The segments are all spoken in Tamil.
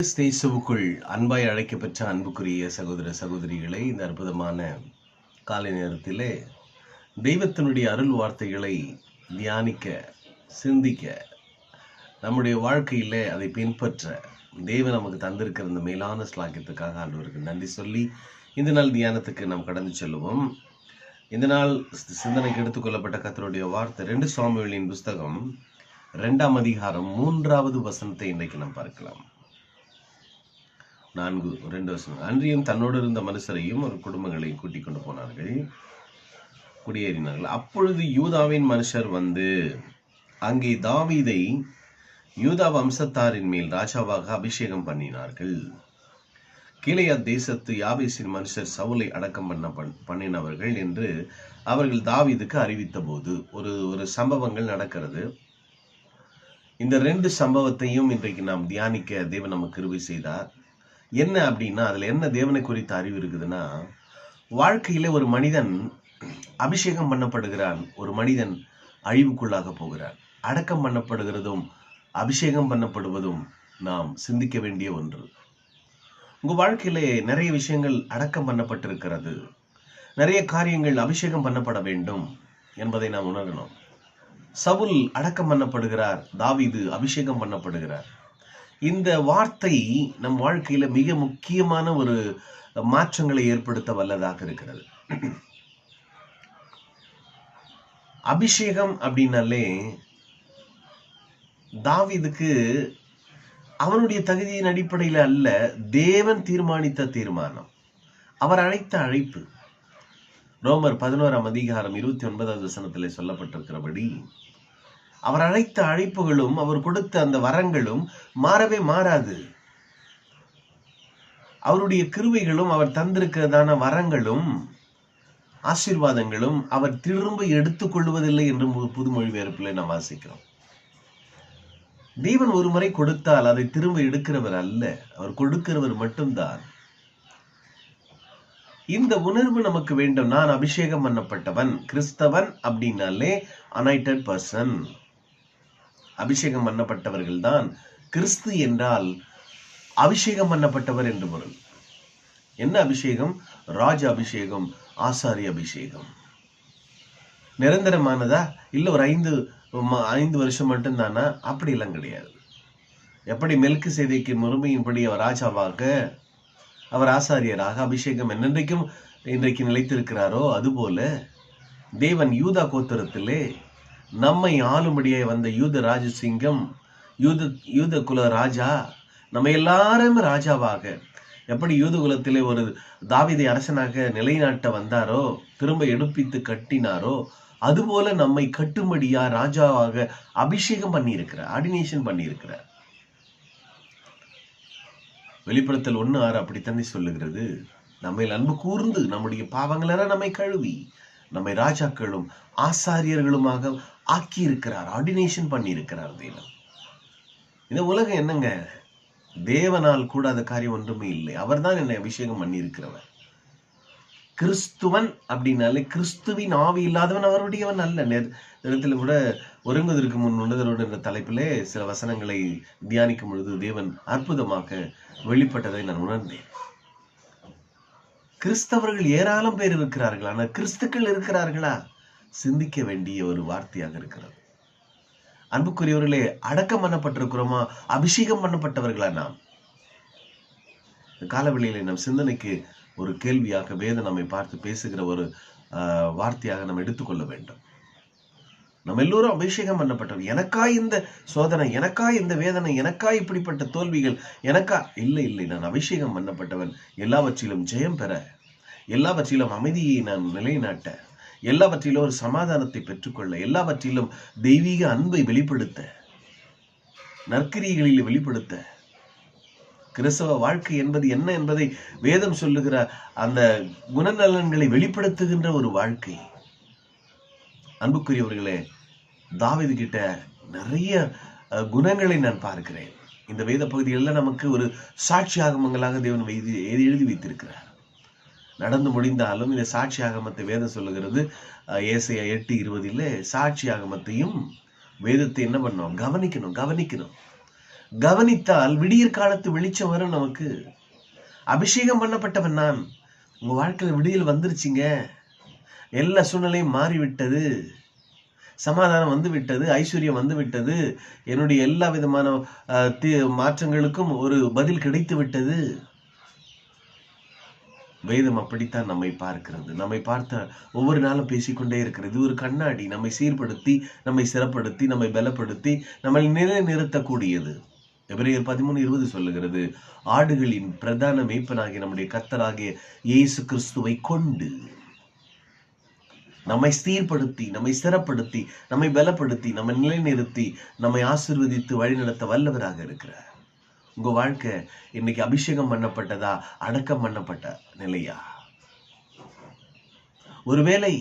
கிறிஸ்தேசுவுக்குள் அன்பாய் அழைக்கப்பெற்ற அன்புக்குரிய சகோதர சகோதரிகளை, இந்த அற்புதமான காலை நேரத்திலே தெய்வத்தினுடைய அருள் வார்த்தைகளை தியானிக்க, சிந்திக்க, நம்முடைய வாழ்க்கையிலே அதை பின்பற்ற தேவன் நமக்கு தந்திருக்கிற இந்த மேலான ஸ்லாக்கியத்துக்காக ஆண்டவருக்கு நன்றி சொல்லி இந்த நாள் தியானத்துக்கு நாம் கடந்து செல்லுவோம். இந்த நாள் சிந்தனைக்கு எடுத்துக்கொள்ளப்பட்ட கர்த்தருடைய வார்த்தை 2 சாமுவேலின் புஸ்தகம் 2ஆம் அதிகாரம் 3வது வசனத்தை இன்றைக்கு நாம் பார்க்கலாம். 4:2 வசனம். அன்றியும் தன்னோடு இருந்த மனுஷரையும் ஒரு குடும்பங்களையும் கூட்டிக் கொண்டு போனார்கள், குடியேறினார்கள். அப்பொழுது யூதாவின் மனுஷர் வந்து அங்கே தாவீதை யூதா வம்சத்தாரின் மேல் ராஜாவாக அபிஷேகம் பண்ணினார்கள். கீலேயாத் தேசத்து யாபேசின் மனுஷர் சவுலை அடக்கம் பண்ணினவர்கள் என்று அவர்கள் தாவீதுக்கு அறிவித்த போது ஒரு சம்பவங்கள் நடக்கிறது. இந்த 2 சம்பவத்தையும் இன்றைக்கு நாம் தியானிக்க தேவன் நமக்கு கிருபை செய்தார். என்ன அப்படின்னா, அதுல என்ன தேவனை குறித்த அறிவு இருக்குதுன்னா, வாழ்க்கையில ஒரு மனிதன் அபிஷேகம் பண்ணப்படுகிறான், ஒரு மனிதன் அழிவுக்குள்ளாக போகிறான். அடக்கம் பண்ணப்படுகிறதும் அபிஷேகம் பண்ணப்படுவதும் நாம் சிந்திக்க வேண்டிய ஒன்று. உங்க வாழ்க்கையிலே நிறைய விஷயங்கள் அடக்கம் பண்ணப்பட்டிருக்கிறது, நிறைய காரியங்கள் அபிஷேகம் பண்ணப்பட வேண்டும் என்பதை நாம் உணரணும். சவுல் அடக்கம் பண்ணப்படுகிறார், தாவீது அபிஷேகம் பண்ணப்படுகிறார். இந்த வார்த்தை நம் வாழ்க்கையில மிக முக்கியமான ஒரு மாற்றங்களை ஏற்படுத்த வல்லதாக இருக்கிறது. அபிஷேகம் அப்படின்னாலே தாவீதுக்கு அவனுடைய தகுதியின் அடிப்படையில் அல்ல, தேவன் தீர்மானித்த தீர்மானம், அவர் அழைத்த அழைப்பு. ரோமர் 11ஆம் அதிகாரம் 29வது வசனத்திலே சொல்லப்பட்டிருக்கிறபடி அவர் அழைத்த அழைப்புகளும் அவர் கொடுத்த அந்த வரங்களும் மாறவே மாறாது. அவருடைய கிருபைகளும் அவர் தந்திருக்கிறதான வரங்களும் ஆசீர்வாதங்களும் அவர் திரும்ப எடுத்துக் கொள்வதில்லை என்று புதுமொழிபெயர்ப்பில் நாம் வாசிக்கிறோம். தேவன் ஒரு முறை கொடுத்தால் அதை திரும்ப எடுக்கிறவர் அல்ல, அவர் கொடுக்கிறவர் மட்டும்தான். இந்த உணர்வு நமக்கு வேண்டும். நான் அபிஷேகம் பண்ணப்பட்டவன். கிறிஸ்தவன் அப்படின்னாலே அனாயிட்டட் பர்சன், அபிஷேகம் பண்ணப்பட்டவர்கள் தான். கிறிஸ்து என்றால் அபிஷேகம் பண்ணப்பட்டவர் என்று பொருள். என்ன அபிஷேகம்? ராஜ அபிஷேகம், ஆசாரிய அபிஷேகம். நிரந்தரமானதா? இல்ல ஒரு 5 வருஷம் மட்டும்தானா? அப்படி எல்லாம் கிடையாது. எப்படி மெல்கிசேதேக்கு முறைமையின்படி அவர் ராஜாவாக, அவர் ஆசாரியராக அபிஷேகம் என்னென்றைக்கும் இன்றைக்கு நிலைத்திருக்கிறாரோ, அதுபோல தேவன் யூதா கோத்திரத்திலே நம்மை ஆளும்படியே வந்த யூத ராஜசிங்கம், யூத குல ராஜா, நம்ம எல்லாரும் ராஜாவாக, எப்படி யூத குலத்திலே ஒரு தாவீதை அரசனாக நிலைநாட்ட வந்தாரோ, திரும்ப எடுப்பித்து கட்டினாரோ, அதுபோல நம்மை கட்டும்படியா ராஜாவாக அபிஷேகம் பண்ணியிருக்கிறார், ஆர்டினேஷன் பண்ணியிருக்கிறார். வெளிப்படுத்தல் 1:6 அப்படித்தன்னை சொல்லுகிறது. நம்மை அன்பு கூர்ந்து நம்முடைய பாவங்களெல்லாம் நம்மை கழுவி நம்மை ராஜாக்களும் ஆசாரியர்களுமாக ஆக்கி இருக்கிறார், ஆர்டினேஷன் பண்ணி இருக்கிறார் தேவன். இந்த உலகம் என்னங்க, தேவனால் கூடாத காரியம் ஒன்றுமே இல்லை. அவர் தான் என்னை அபிஷேகம் பண்ணி இருக்கிறவர். கிறிஸ்துவன் அப்படின்னாலே கிறிஸ்துவின் ஆவி இல்லாதவன் அவருடையவன் அல்ல. நேரத்தில் கூட ஒருங்குவதற்கு முன் உணர்தலோடு என்ற தலைப்பிலே சில வசனங்களை தியானிக்கும் பொழுது தேவன் அற்புதமாக வெளிப்பட்டதை நான் உணர்ந்தேன். கிறிஸ்தவர்கள் ஏராளம் பேர் இருக்கிறார்கள், ஆனால் கிறிஸ்துக்கள் இருக்கிறார்களா? சிந்திக்க வேண்டிய ஒரு வார்த்தையாக இருக்கிறது. அன்புக்குரியவர்களே, அடக்கம் பண்ணப்பட்டிருக்கிறோமா? அபிஷேகம் பண்ணப்பட்டவர்களா நாம்? காலவெளியிலே நம் சிந்தனைக்கு ஒரு கேள்வியாக வேதம் நம்மை பார்த்து பேசுகிற ஒரு வார்த்தையாக நாம் எடுத்துக்கொள்ள வேண்டும். நம்ம எல்லோரும் அபிஷேகம் பண்ணப்பட்டவர். எனக்காய் இந்த சோதனை, எனக்காய் இந்த வேதனை, எனக்காய் இப்படிப்பட்ட தோல்விகள், எனக்கா? இல்லை, நான் அபிஷேகம் பண்ணப்பட்டவன். எல்லாவற்றிலும் ஜெயம் பெற, எல்லாவற்றிலும் அமைதியை நான் நிலைநாட்ட, எல்லாவற்றிலும் ஒரு சமாதானத்தை பெற்றுக்கொள்ள, எல்லாவற்றிலும் தெய்வீக அன்பை வெளிப்படுத்த, நற்கிரியைகளில் வெளிப்படுத்த. கிறிஸ்தவ வாழ்க்கை என்பது என்ன என்பதை வேதம் சொல்லுகிற அந்த குணநலன்களை வெளிப்படுத்துகின்ற ஒரு வாழ்க்கை. அன்புக்குரியவர்களே, தாவீது கிட்ட நிறைய குணங்களை நான் பார்க்கிறேன். இந்த வேத பகுதிகளில் நமக்கு ஒரு சாட்சி ஆகமங்களாக தேவன் எழுதி வைத்திருக்கிறார். நடந்து முடிந்தாலும் இந்த சாட்சி ஆகமத்தை வேதம் சொல்லுகிறது. ஏசாயா 8:20 சாட்சி ஆகமத்தையும் வேதத்தை என்ன பண்ணணும்? கவனிக்கணும். கவனித்தால் விடியற் காலத்து வெளிச்சம் வரும். நமக்கு அபிஷேகம் பண்ணப்பட்டவன் நான். உங்க வாழ்க்கையில விடியல் வந்துருச்சுங்க. எல்லா சூழ்நிலையும் மாறிவிட்டது, சமாதானம் வந்து விட்டது, ஐஸ்வர்யம் வந்து விட்டது, என்னுடைய எல்லா விதமான மாற்றங்களுக்கும் ஒரு பதில் கிடைத்து விட்டது. வேதம் அப்படித்தான் நம்மை பார்க்கிறது. நம்மை பார்த்த ஒவ்வொரு நாளும் பேசிக்கொண்டே இருக்கிறது. ஒரு கண்ணாடி நம்மை சீர்படுத்தி, நம்மை சிறப்படுத்தி, நம்மை பலப்படுத்தி, நம்மை நிலைநிறுத்தக்கூடியது. எபிரேயர் 13:20 சொல்லுகிறது, ஆடுகளின் பிரதான மேய்ப்பனாகிய நம்முடைய கர்த்தராகிய இயேசு கிறிஸ்துவை கொண்டு நம்மை ஸ்திரப்படுத்தி, நம்மை சிறப்படுத்தி, நம்மை பலப்படுத்தி, நம்மை நிலைநிறுத்தி, நம்மை ஆசீர்வதித்து வழிநடத்த வல்லவராக இருக்கிறார். உங்க வாழ்க்கை இன்னைக்கு அபிஷேகம் பண்ணப்பட்டதா, அடக்கம் பண்ணப்பட்ட நிலையா? ஒருவேளை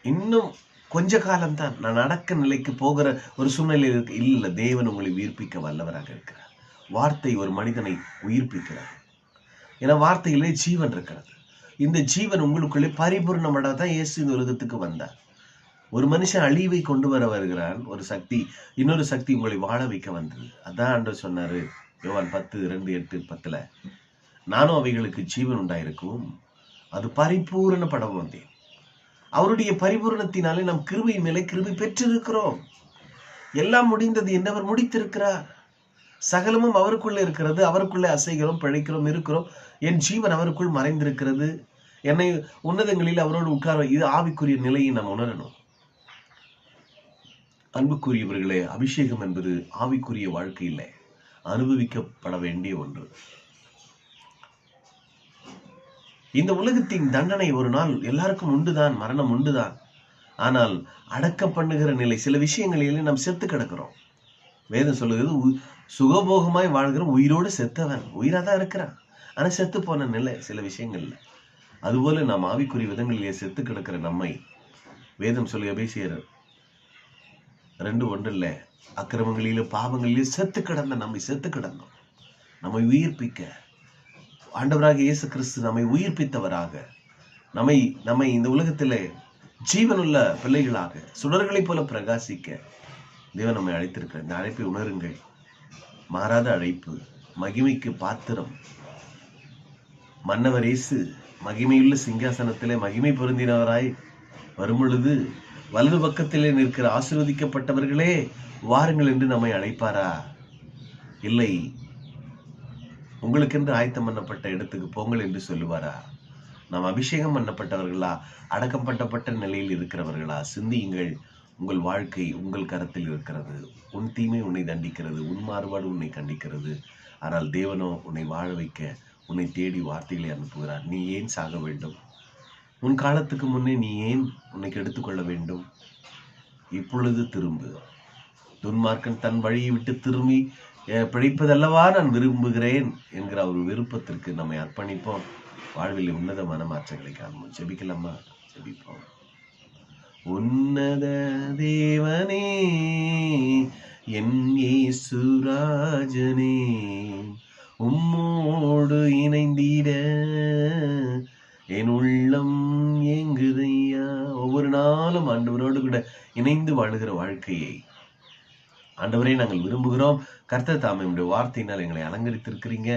இன்னும் கொஞ்ச காலம்தான் நான் அடக்க நிலைக்கு போகிற ஒரு சூழ்நிலை இருக்கு. இல்ல, தேவன் உங்களை உயிர்ப்பிக்க வல்லவராக இருக்கிறார். வார்த்தை ஒரு மனிதனை உயிர்ப்பிக்கிறார். ஏன்னா வார்த்தையிலே ஜீவன் இருக்கிறது. இந்த ஜீவன் உங்களுக்குள்ளே பரிபூர்ணமடைதான் இயேசு இந்த உலகத்துக்கு வந்தார். ஒரு மனுஷன் அழிவை கொண்டு வர வருகிறான், ஒரு சக்தி, இன்னொரு சக்தி உங்களை வாழ வைக்க வந்தது. அதான் ஆண்டவர் சொன்னாரு யோவான் 10:2-8-10, நானும் அவைகளுக்கு ஜீவன் உண்டாயிருக்கும், அது பரிபூரணப்படவும் வந்தேன். அவருடைய பரிபூரணத்தினாலே நாம் கிருபையின் மேலே கிருபை பெற்றிருக்கிறோம். எல்லாம் முடிந்தது என்றவர் முடித்திருக்கிறார். சகலமும் அவருக்குள்ளே இருக்கிறது. அவருக்குள்ளே அசைகிறோம், பிழைக்கிறோம், இருக்கிறோம். என் ஜீவன் அவருக்குள் மறைந்திருக்கிறது. என்னை உன்னதங்களில் அவரோடு உட்கார, இது ஆவிக்குரிய நிலையை நாம் உணரணும். அன்புக்குரியவர்களே, அபிஷேகம் என்பது ஆவிக்குரிய வாழ்க்கையில் அனுபவிக்கப்பட வேண்டிய ஒன்று. இந்த உலகத்தின் தண்டனை ஒரு நாள் எல்லாருக்கும் உண்டுதான், மரணம் உண்டுதான். ஆனால் அடக்கம் பண்ணுகிற நிலை, சில விஷயங்களிலே நாம் செத்து கிடக்கிறோம். வேதம் சொல்லுகிறது, சுகபோகமாய் வாழ்கிறோம், உயிரோடு செத்தவன் உயிராதான் இருக்கிறான், ஆனா செத்து போன நிலை சில விஷயங்கள்ல. அதுபோல நாம் ஆவிக்குரிய விதங்களிலே செத்து கிடக்கிற நம்மை வேதம் சொல்லி எபேசியர் 2:1 அக்கிரமங்களிலே பாவங்களிலே செத்து கிடந்த நம்மை செத்து கிடந்தோம். நம்மை உயிர்ப்பிக்க ஆண்டவராக இயேசு கிறிஸ்து நம்மை உயிர்ப்பித்தவராக, நம்மை இந்த உலகத்திலே ஜீவனுள்ள பிள்ளைகளாக சுடர்களைப் போல பிரகாசிக்க தேவன் நம்மை அழைத்திருக்கிறார். இந்த அழைப்பை உணருங்கள். மாறாத அழைப்பு, மகிமைக்கு பாத்திரம். மன்னவர் இயேசு மகிமையுள்ள சிங்காசனத்திலே மகிமை பொருந்தினவராய் வரும் பொழுது வலது பக்கத்திலே நிற்கிற ஆசீர்வதிக்கப்பட்டவர்களே வாருங்கள் என்று நம்மை அழைப்பாரா? இல்லை, உங்களுக்கென்று ஆயத்தம் பண்ணப்பட்ட இடத்துக்கு போங்கள் என்று சொல்லுவாரா? நாம் அபிஷேகம் பண்ணப்பட்டவர்களா, அடக்கம் பண்ணப்பட்ட நிலையில் இருக்கிறவர்களா? சிந்தியுங்கள். உங்கள் வாழ்க்கை உங்கள் கரத்தில் இருக்கிறது. உன் தீமை உன்னை தண்டிக்கிறது, உன் மாறுபாடு உன்னை கண்டிக்கிறது. ஆனால் தேவனோ உன்னை வாழ வைக்க உன்னை தேடி வார்த்தைகளை அனுப்புகிறார். நீ ஏன் சாக வேண்டும்? உன் காலத்துக்கு முன்னே நீ ஏன் உன்னை கெடுத்துக்கொள்ள வேண்டும்? இப்பொழுது திரும்பு. துன்மார்க்கன் தன் வழியை விட்டு திரும்பி பிழைப்பதல்லவா நான் விரும்புகிறேன் என்கிற ஒரு விருப்பத்திற்கு நம்மை அர்ப்பணிப்போம். வாழ்வில் உன்னதமான மாற்றங்களை காண்போம். ஜெபிக்கலாமா? ஜெபிப்போம். உன்னத தேவனே, என் இயேசுராஜனே, உம்மோடு இணைந்திட என் உள்ளம் ஏங்குதையா. ஒவ்வொரு நாளும் ஆண்டவரோடு கூட இணைந்து வாழுகிற வாழ்க்கையை ஆண்டவரே நாங்கள் விரும்புகிறோம். கர்த்தர் தாமே உடைய வார்த்தையினால் எங்களை அலங்கரித்திருக்கிறீங்க.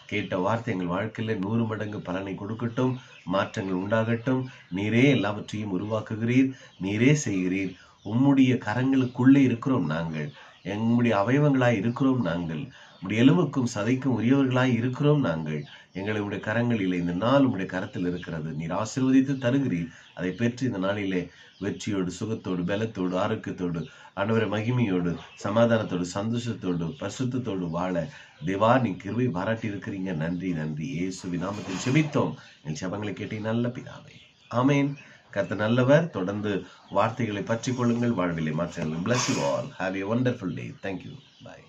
கேட்ட வார்த்தை எங்கள் வாழ்க்கையில 100 மடங்கு பலனை கொடுக்கட்டும், மாற்றங்கள் உண்டாகட்டும். நீரே எல்லாவற்றையும் உருவாக்குகிறீர், நீரே செய்கிறீர். உம்முடைய கரங்களுக்குள்ளே இருக்கிறோம் நாங்கள், எம்முடைய அவயவங்களாய் இருக்கிறோம் நாங்கள், உடைய எலும்புக்கும் சதைக்கும் உரியவர்களாய் இருக்கிறோம் நாங்கள். எங்களை உடைய கரங்களிலே இந்த நாள் உடைய கரத்தில் இருக்கிறது. நீர் ஆசீர்வதித்து தருகிறீர். அதை பெற்று இந்த நாளிலே வெற்றியோடு, சுகத்தோடு, பலத்தோடு, ஆரோக்கியத்தோடு, ஆண்டவரை மகிமையோடு, சமாதானத்தோடு, சந்தோஷத்தோடு, பரிசுத்தத்தோடு வாழ தேவா நீ கிருபை பாராட்டி இருக்கிறீங்க. நன்றி, நன்றி. இயேசுவின் நாமத்தில் ஜெபித்தோம். என் ஜெபங்களை கேட்டீங்க நல்ல பிதாவே. ஆமேன். கர்த்தர் நல்லவர். தொடர்ந்து வார்த்தைகளை பற்றிக் கொள்ளுங்கள். வாழ்விலை மாற்றங்கள். Bless you all. Have a wonderful day. Thank you. Bye.